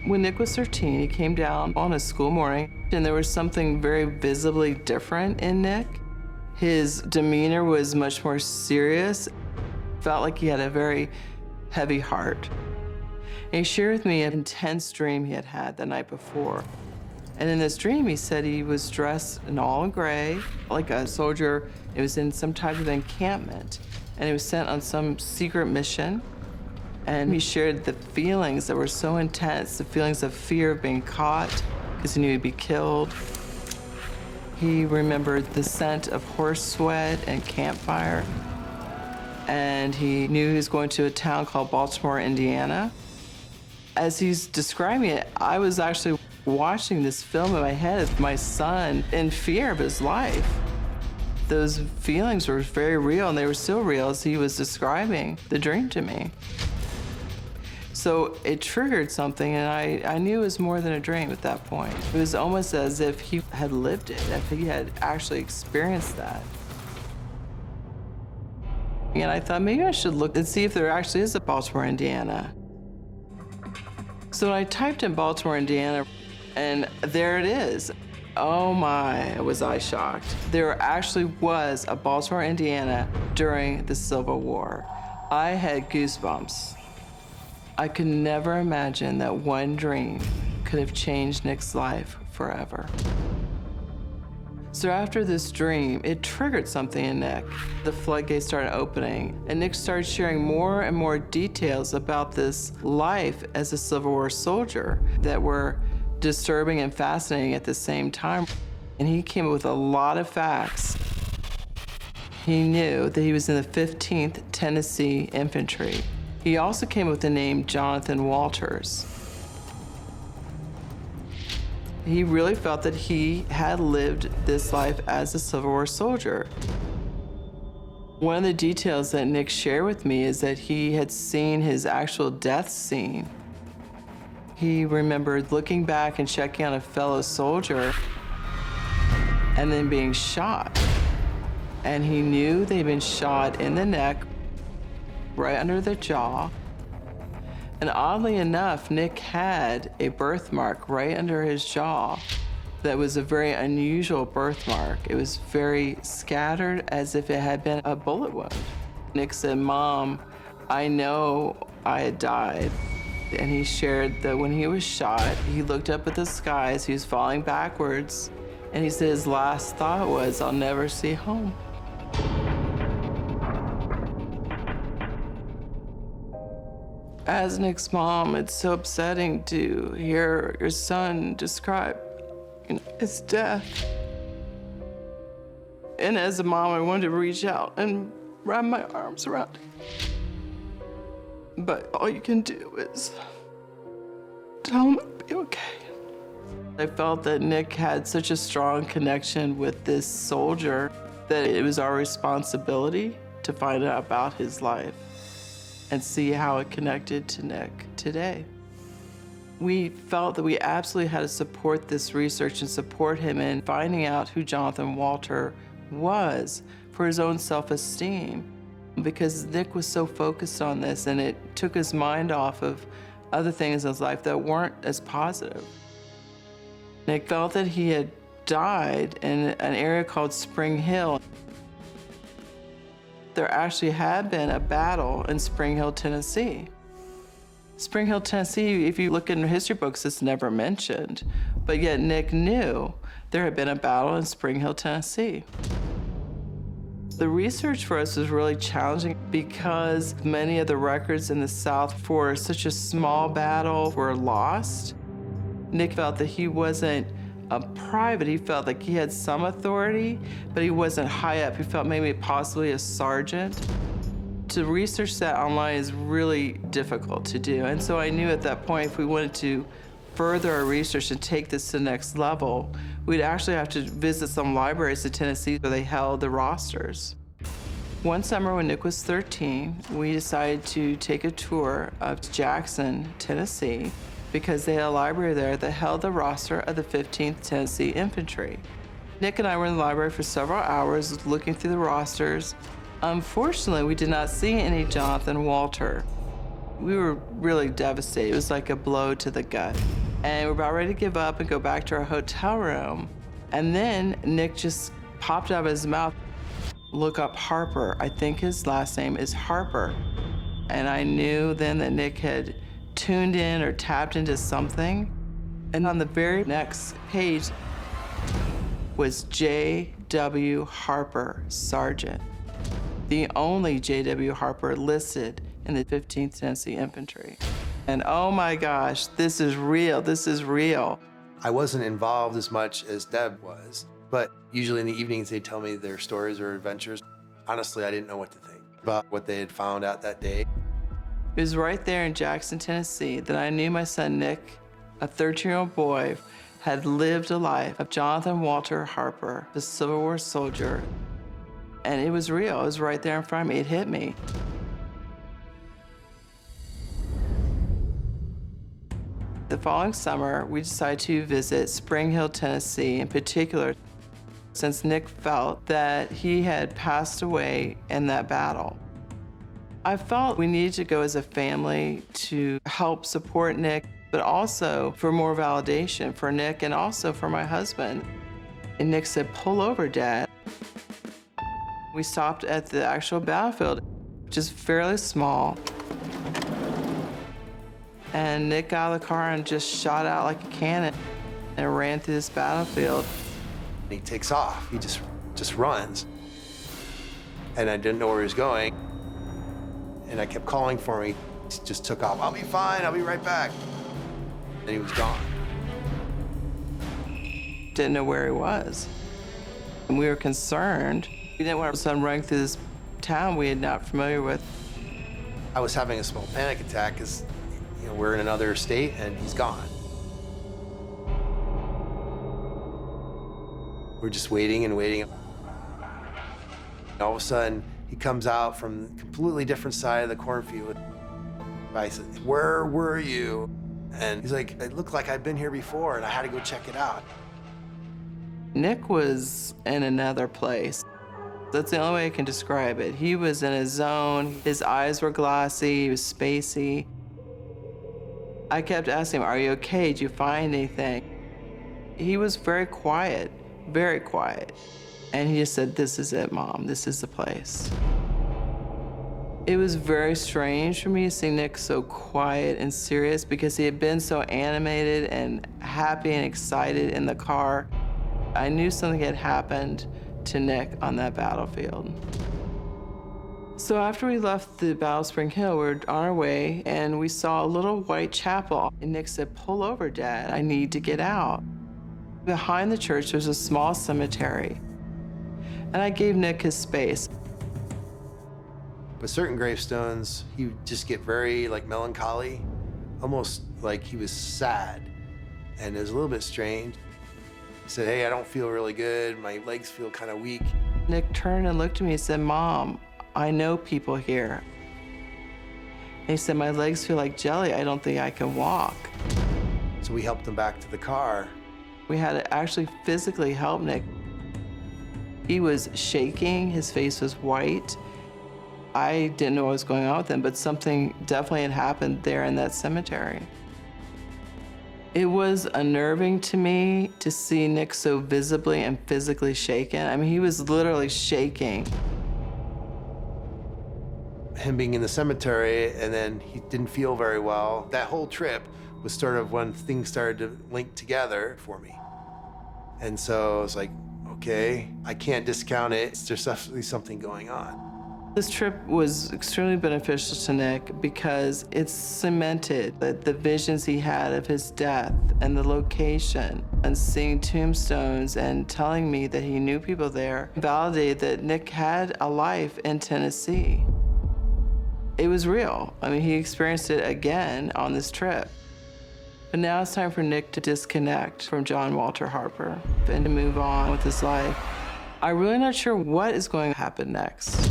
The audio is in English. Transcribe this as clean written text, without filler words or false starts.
When Nick was 13, he came down on a school morning, and there was something very visibly different in Nick. His demeanor was much more serious. Felt like he had a very heavy heart. And he shared with me an intense dream he had had the night before. And in this dream, he said he was dressed in all gray, like a soldier. It was in some type of encampment, and he was sent on some secret mission. And he shared the feelings that were so intense, the feelings of fear of being caught, because he knew he'd be killed. He remembered the scent of horse sweat and campfire. And he knew he was going to a town called Baltimore, Indiana. As he's describing it, I was actually watching this film in my head of my son in fear of his life. Those feelings were very real, and they were still real as he was describing the dream to me. So it triggered something, and I knew it was more than a dream at that point. It was almost as if he had lived it, if he had actually experienced that. And I thought maybe I should look and see if there actually is a Baltimore, Indiana. So I typed in Baltimore, Indiana, and there it is. Oh my, was I shocked. There actually was a Baltimore, Indiana during the Civil War. I had goosebumps. I could never imagine that one dream could have changed Nick's life forever. So after this dream, it triggered something in Nick. The floodgates started opening, and Nick started sharing more and more details about this life as a Civil War soldier that were disturbing and fascinating at the same time. And he came up with a lot of facts. He knew that he was in the 15th Tennessee Infantry. He also came up with the name Jonathan Walters. He really felt that he had lived this life as a Civil War soldier. One of the details that Nick shared with me is that he had seen his actual death scene. He remembered looking back and checking on a fellow soldier and then being shot. And he knew they'd been shot in the neck, right under the jaw. And oddly enough, Nick had a birthmark right under his jaw that was a very unusual birthmark. It was very scattered, as if it had been a bullet wound. Nick said, "Mom, I know I had died." And he shared that when he was shot, he looked up at the sky as he was falling backwards, and he said his last thought was, "I'll never see home." As Nick's mom, it's so upsetting to hear your son describe his death. And as a mom, I wanted to reach out and wrap my arms around him. But all you can do is tell him it'll be okay. I felt that Nick had such a strong connection with this soldier that it was our responsibility to find out about his life and see how it connected to Nick today. We felt that we absolutely had to support this research and support him in finding out who Jonathan Walter was for his own self-esteem, because Nick was so focused on this, and it took his mind off of other things in his life that weren't as positive. Nick felt that he had died in an area called Spring Hill. There actually had been a battle in Spring Hill, Tennessee. Spring Hill, Tennessee, if you look in history books, it's never mentioned. But yet Nick knew there had been a battle in Spring Hill, Tennessee. The research for us was really challenging because many of the records in the South for such a small battle were lost. Nick felt that he wasn't a private. He felt like he had some authority, but he wasn't high up. He felt maybe possibly a sergeant. To research that online is really difficult to do. And so I knew at that point, if we wanted to further our research and take this to the next level, we'd actually have to visit some libraries in Tennessee where they held the rosters. One summer when Nick was 13, we decided to take a tour of Jackson, Tennessee, because they had a library there that held the roster of the 15th Tennessee Infantry. Nick and I were in the library for several hours looking through the rosters. Unfortunately, we did not see any Jonathan Walter. We were really devastated. It was like a blow to the gut. And we're about ready to give up and go back to our hotel room. And then Nick just popped out of his mouth, "Look up Harper." I think his last name is Harper. And I knew then that Nick had tuned in or tapped into something. And on the very next page was J.W. Harper, Sergeant, the only J.W. Harper listed in the 15th Tennessee Infantry. And oh my gosh, this is real, this is real. I wasn't involved as much as Deb was, but usually in the evenings they'd tell me their stories or adventures. Honestly, I didn't know what to think about what they had found out that day. It was right there in Jackson, Tennessee, that I knew my son Nick, a 13-year-old boy, had lived a life of Jonathan Walter Harper, the Civil War soldier. And it was real. It was right there in front of me. It hit me. The following summer, we decided to visit Spring Hill, Tennessee, in particular, since Nick felt that he had passed away in that battle. I felt we needed to go as a family to help support Nick, but also for more validation for Nick and also for my husband. And Nick said, "Pull over, Dad." We stopped at the actual battlefield, which is fairly small. And Nick got out of the car and just shot out like a cannon and ran through this battlefield. He takes off, he just runs. And I didn't know where he was going. And I kept calling for him. He just took off. "I'll be fine, I'll be right back." And he was gone. Didn't know where he was. And we were concerned. We didn't want our son running through this town we had not familiar with. I was having a small panic attack because, we're in another state and he's gone. We're just waiting and waiting. All of a sudden, he comes out from a completely different side of the cornfield. I said, "Where were you?" And he's like, "It looked like I'd been here before and I had to go check it out." Nick was in another place. That's the only way I can describe it. He was in a zone. His eyes were glassy, he was spacey. I kept asking him, "Are you okay? Did you find anything?" He was very quiet, very quiet. And he just said, "This is it, Mom. This is the place." It was very strange for me to see Nick so quiet and serious because he had been so animated and happy and excited in the car. I knew something had happened to Nick on that battlefield. So after we left the Battle of Spring Hill, we were on our way and we saw a little white chapel. And Nick said, "Pull over, Dad. I need to get out." Behind the church, there's a small cemetery. And I gave Nick his space. But certain gravestones, he would just get very melancholy, almost like he was sad. And it was a little bit strange. He said, "Hey, I don't feel really good. My legs feel kind of weak." Nick turned and looked at me and said, "Mom, I know people here." And he said, "My legs feel like jelly. I don't think I can walk." So we helped him back to the car. We had to actually physically help Nick. He was shaking, his face was white. I didn't know what was going on with him, but something definitely had happened there in that cemetery. It was unnerving to me to see Nick so visibly and physically shaken. I mean, he was literally shaking. Him being in the cemetery and then he didn't feel very well. That whole trip was sort of when things started to link together for me. And so I was like, okay, I can't discount it. There's definitely something going on. This trip was extremely beneficial to Nick because it cemented the visions he had of his death and the location, and seeing tombstones and telling me that he knew people there validated that Nick had a life in Tennessee. It was real. I mean, he experienced it again on this trip. But now it's time for Nick to disconnect from John Walter Harper and to move on with his life. I'm really not sure what is going to happen next.